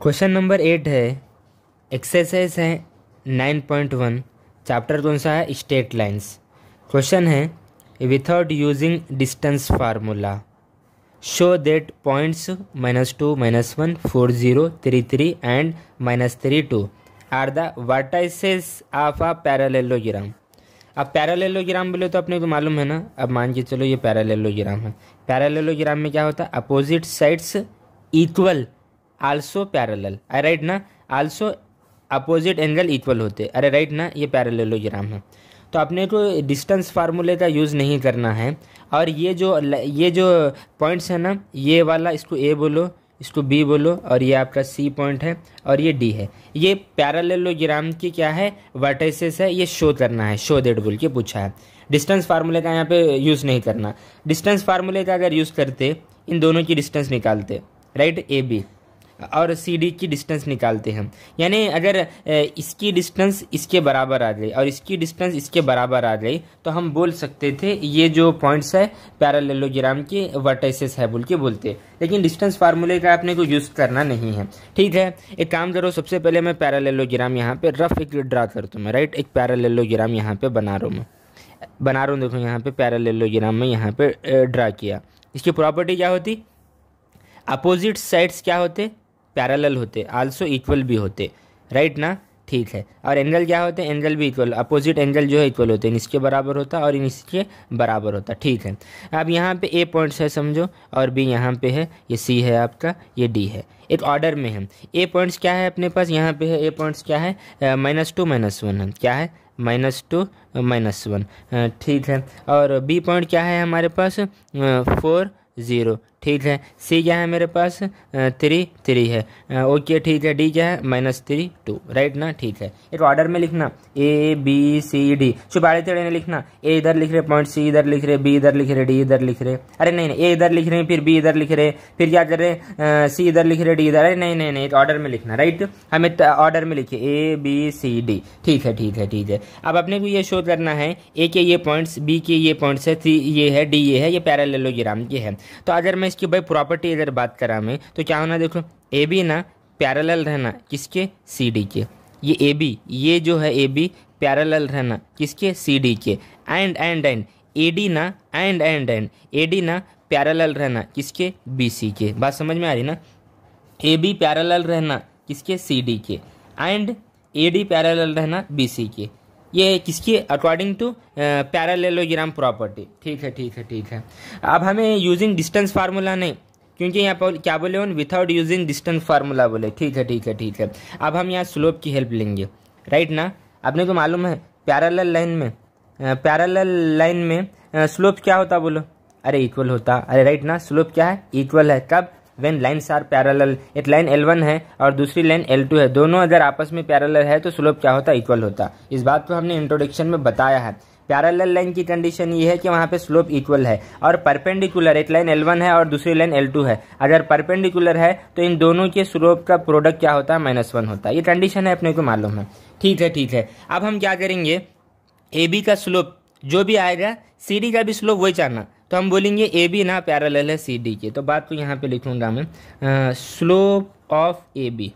Question number 8 है, exercise है 9.1, chapter कौन सा है, स्ट्रेट लाइंस। क्वेश्चन है, without using distance formula show that points -2, -1, 4, 0, 3, 3 and -3, 2 are the vertices of a parallelogram. अब पैरेललोग्राम बोले तो अपने को मालूम है ना। अब मान के चलो ये पैरेललोग्राम है। पैरेललोग्राम में क्या होता है, opposite sides equal also parallel, अरे राइट ना, आल्सो अपोजिट एंगल इक्वल होते, अरे राइट ना, ये पैरेललोग्राम है। तो अपने को डिस्टेंस फार्मूले का यूज़ नहीं करना है। और ये जो पॉइंट्स है ना, ये वाला इसको ए बोलो, इसको बी बोलो, और ये आपका सी पॉइंट है और ये डी है। ये पैरेललोग्राम की क्या है, वर्टिसेस है, ये शो करना है, शो दैट बोल के पूछा है। डिस्टेंस फार्मूले का यहाँ पे यूज़ नहीं करना। डिस्टेंस फार्मूले का अगर यूज़ करते, इन दोनों की डिस्टेंस निकालते, राइट, ए बी और सी डी की डिस्टेंस निकालते हैं। यानी अगर इसकी डिस्टेंस इसके बराबर आ गई और इसकी डिस्टेंस इसके बराबर आ गई तो हम बोल सकते थे ये जो पॉइंट्स है पैरेललोग्राम के वर्टिसेस है बोल के बोलते। लेकिन डिस्टेंस फार्मूले का आपने को यूज़ करना नहीं है, ठीक है। एक काम करो, सबसे पहले मैं पैरेललोग्राम यहाँ पे रफ एक ड्रा करता हूँ मैं, राइट। एक पैरेललोग्राम यहाँ पे बना रहा हूँ, देखो यहाँ पे पैरेललोग्राम में यहाँ पे ड्रा किया। इसकी प्रॉपर्टी क्या होती, अपोजिट साइड्स क्या होते, पैरेलल होते, आल्सो इक्वल भी होते, राइट ना, ठीक है। और एंगल क्या होते हैं, एंगल भी इक्वल, अपोजिट एंगल जो है इक्वल होते हैं, इसके बराबर होता और इसके बराबर होता, ठीक है। अब यहाँ पे ए पॉइंट्स है समझो, और बी यहाँ पे है, ये सी है आपका, ये डी है, एक ऑर्डर में है। ए पॉइंट्स क्या है अपने पास, यहाँ पे है ए पॉइंट्स क्या है, -2 -1 है, क्या है, -2 -1, ठीक है। और बी पॉइंट क्या है हमारे पास, 4 0, ठीक है। सी क्या है मेरे पास, 3 3 है, ओके, ठीक है। डी क्या है, -3 2, राइट ना, ठीक है। एक ऑर्डर में लिखना, ए बी सी डी, चुपाड़े तेड़े नहीं लिखना। ए इधर लिख रहे पॉइंट, सी इधर लिख रहे, बी इधर लिख रहे, डी इधर लिख रहे, अरे नहीं नहीं, ए इधर लिख रहे हैं, फिर बी इधर लिख रहे, फिर क्या कर रहे हैं, सी इधर लिख रहे, डी इधर, अरे नहीं नहीं नहीं, एक ऑर्डर में लिखना, राइट। हमें ऑर्डर में लिखिए ए बी सी डी, ठीक है ठीक है ठीक है। अब अपने को ये शो करना है, ए के ये पॉइंट्स, बी के ये पॉइंट्स है, सी ये है, डी ये है, ये पैरेललोग्राम की है। तो अगर मैं इसकी भाई प्रॉपर्टी अगर बात करा मैं, तो क्या होना, देखो ए बी ना पैरेलल रहना किसके, सी डी के। ये ए बी, ये जो है ए बी पैरेलल रहना किसके, सी डी के। एंड ए डी ना, एंड ए डी ना पैरेलल रहना किसके, बी सी के। बात समझ में आ रही ना, ए बी पैरेलल रहना किसके, सी डी के, एंड ए डी पैरेलल रहना बी सी के। ये किसकी, अकॉर्डिंग टू पैरेललोग्राम प्रॉपर्टी, ठीक है ठीक है ठीक है। अब हमें यूजिंग डिस्टेंस फार्मूला नहीं, क्योंकि यहाँ पर क्या बोले, विदाउट यूजिंग डिस्टेंस फार्मूला बोले, ठीक है ठीक है ठीक है। अब हम यहाँ स्लोप की हेल्प लेंगे, राइट ना। अपने को मालूम है पैरेलल लाइन में स्लोप क्या होता बोलो, अरे इक्वल होता, अरे राइट ना। स्लोप क्या है, इक्वल है, कब, व्हेन लाइन्स आर पैरेलल। एक लाइन L1 है और दूसरी लाइन L2 है, दोनों अगर आपस में पैरेलल है तो स्लोप क्या होता, इक्वल होता। इस बात को हमने इंट्रोडक्शन में बताया है। पैरेलल लाइन की कंडीशन ये है कि वहाँ पे स्लोप इक्वल है, और परपेंडिकुलर, एक लाइन L1 है और दूसरी लाइन L2 है, अगर परपेंडिकुलर है तो इन दोनों के स्लोप का प्रोडक्ट क्या होता है, -1 होता है। ये कंडीशन है, अपने को मालूम है, ठीक है ठीक है। अब हम क्या करेंगे, ए बी का स्लोप जो भी आएगा, सी डी का भी स्लोप वही चाहना, तो हम बोलेंगे ए बी ना पैरेलल है सी डी के। तो बात को यहाँ पे लिखूंगा मैं, स्लोप ऑफ ए बी,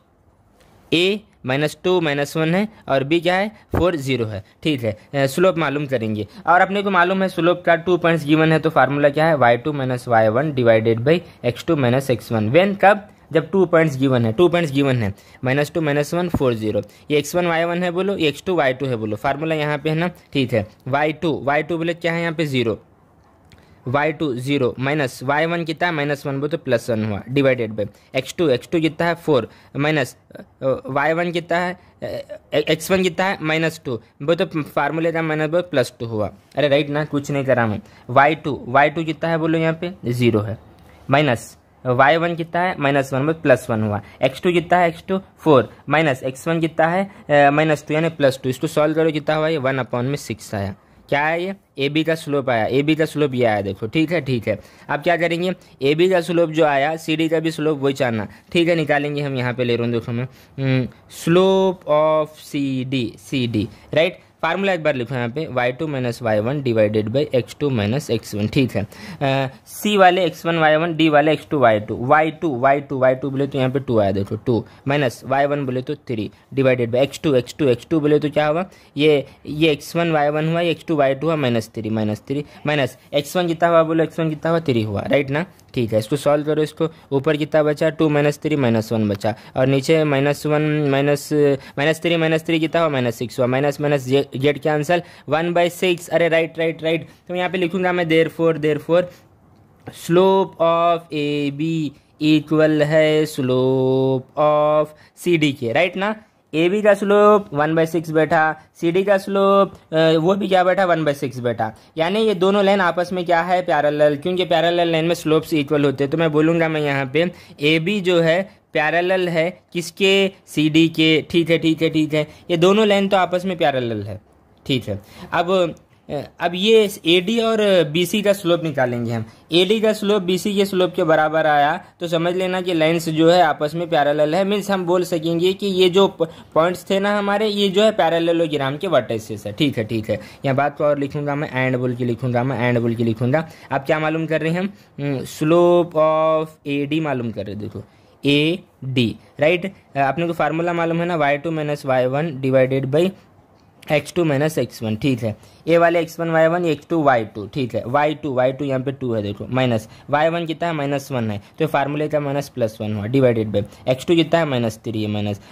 ए -2 -1 है और बी क्या है, 4 0 है, ठीक है। स्लोप मालूम करेंगे, और अपने को मालूम है स्लोप का 2 पॉइंट्स गिवन है, तो फार्मूला क्या है, y2 - y1 divided by x2 - x1। When, कब, जब 2 पॉइंट्स गिवन है, 2 पॉइंट्स गिवन है, -2 -1 4 0। ये x1 y1 है बोलो, ये x2 y2 है बोलो, फार्मूला यहाँ पे है ना, ठीक है। y2 बोले क्या है यहाँ पे 0, y2 0 माइनस y1 कितना है, -1 वो तो +1 हुआ, डिवाइडेड बाई x2 कितना है 4 माइनस y1 कितना है, x1 कितना है -2 वो तो फार्मूले का माइनस +2 हुआ, अरे राइट ना, कुछ नहीं करा मैं। y2 कितना है बोलो, यहाँ पे 0 है, माइनस y1 कितना है -1 में +1 हुआ, x2 कितना है, x2 4 माइनस x1 कितना है -2 यानी +2। इसको सॉल्व करो, कितना हुआ, ये 1/6 आया। क्या है ये, ए बी का स्लोप आया, ए बी का स्लोप ये आया, देखो, ठीक है ठीक है। अब क्या करेंगे, ए बी का स्लोप जो आया, सी डी का भी स्लोप वही चाहना, ठीक है, निकालेंगे हम। यहाँ पे ले रहा हूँ, देखो मैं, slope of C D, right. Formula एक बार लिखो यहाँ पे y2 minus y1 divided by x2 minus x1, ठीक है। c वाले x1 y1, d वाले x2 y2 बोले तो यहाँ पे 2 आया, देखो 2 माइनस y1 बोले तो 3 डिवाइडेड बाई x2 बोले तो क्या हुआ, ये x1 y1 हुआ, ये x2 y2 हुआ, माइनस 3 माइनस x1 कितना हुआ, बोलो x1 कितना हुआ 3 हुआ, राइट ना, ठीक है। इसको सॉल्व करो, इसको ऊपर कितना बचा 2 माइनस 3 माइनस 1 बचा, और नीचे माइनस 1 माइनस 3 कितना हुआ माइनस 6 हुआ, माइनस माइनस जेड कैंसल 1/6, अरे राइट। तो यहाँ पे लिखूंगा मैं therefore slope of A B equal है स्लोप ऑफ सी डी के, राइट ना। ए बी का स्लोप 1/6 बैठा, सी डी का स्लोप वो भी क्या बैठा 1/6 बैठा, यानी ये दोनों लाइन आपस में क्या है पैरेलल, क्योंकि पैरेलल लाइन में स्लोप्स इक्वल होते हैं। तो मैं बोलूँगा मैं यहाँ पे ए बी जो है पैरेलल है किसके, सी डी के, ठीक है। ये दोनों लाइन तो आपस में पैरेलल है, ठीक है। अब ये ए डी और बी सी का स्लोप निकालेंगे हम। ए डी का स्लोप बी सी के स्लोप के बराबर आया तो समझ लेना कि लाइन्स जो है आपस में पैरेलल है, मीन्स हम बोल सकेंगे कि ये जो पॉइंट्स थे ना हमारे, ये जो है पैरेललोग्राम के वर्टिसेस है, ठीक है। यहाँ बात को और लिखूंगा मैं, एंड बोल के लिखूंगा। अब क्या मालूम कर रहे हैं हम, स्लोप ऑफ ए डी मालूम कर रहे, देखो ए डी, राइट। अपने को फार्मूला मालूम है ना, y2 minus y1 divided by x2 minus x1, ठीक है। ए वाले x1 y1, x2 y2, ठीक है। y2 यहाँ पे 2 है, देखो माइनस y1 कितना है -1 है, तो फार्मूले का -+1 हुआ डिवाइडेड बाई x2 कितना है -3 है,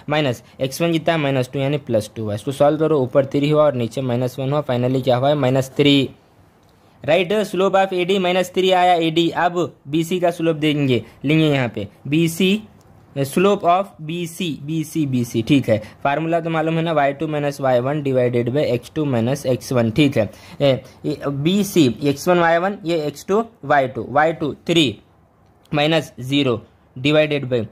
माइनस x1 कितना है -2 यानी +2 हुआ। इसको सॉल्व करो, ऊपर 3 हुआ और नीचे -1 हुआ, फाइनली क्या हुआ है -3, right. Slope of A D -3 आया ए डी। अब बी सी का स्लोप लेंगे यहाँ पे, B C slope of B C, ठीक है। फार्मूला तो मालूम है ना, y2 minus y1 divided by x2 minus x1, ठीक है। बी सी x1 y1, ये x2 y2 3 minus 0 divided by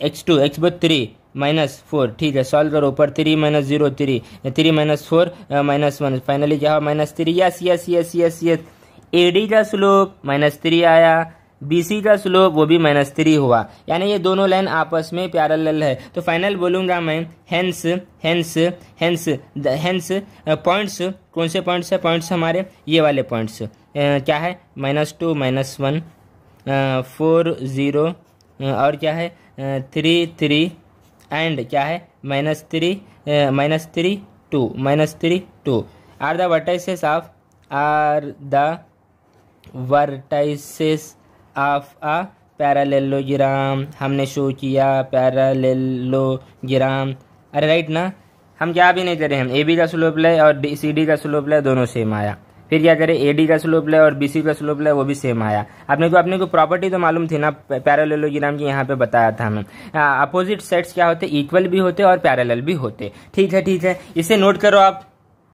x2 3 -4, ठीक है। सॉल्व करो, ऊपर 3 माइनस 0 3 माइनस 4 -1, फाइनली क्या हुआ -3। यस। ए डी का स्लोप -3 आया, बी सी का स्लोप वो भी -3 हुआ, यानी ये दोनों लाइन आपस में पैरेलल है। तो फाइनल बोलूँगा मैं हेंस पॉइंट्स, कौन से पॉइंट्स है, पॉइंट्स हमारे ये वाले पॉइंट्स क्या है -2 -1 4 0 और क्या है 3 एंड क्या है -3 2 are the vertices of a parallelogram. हमने शो किया पैरेललोग्राम, अरे राइट ना। हम क्या भी नहीं करें, हम ए बी का स्लोप ले और सी डी का स्लोप ले, दोनों सेम आया। फिर क्या करें, ए डी का स्लोप ले और बी सी का स्लोप ले, वो भी सेम आया। अपने को प्रॉपर्टी तो मालूम थी ना पैरेललोग्राम की, यहाँ पे बताया था हमें। अपोजिट सेट्स क्या होते, इक्वल भी होते और पैरेलल भी होते, ठीक है। इसे नोट करो आप।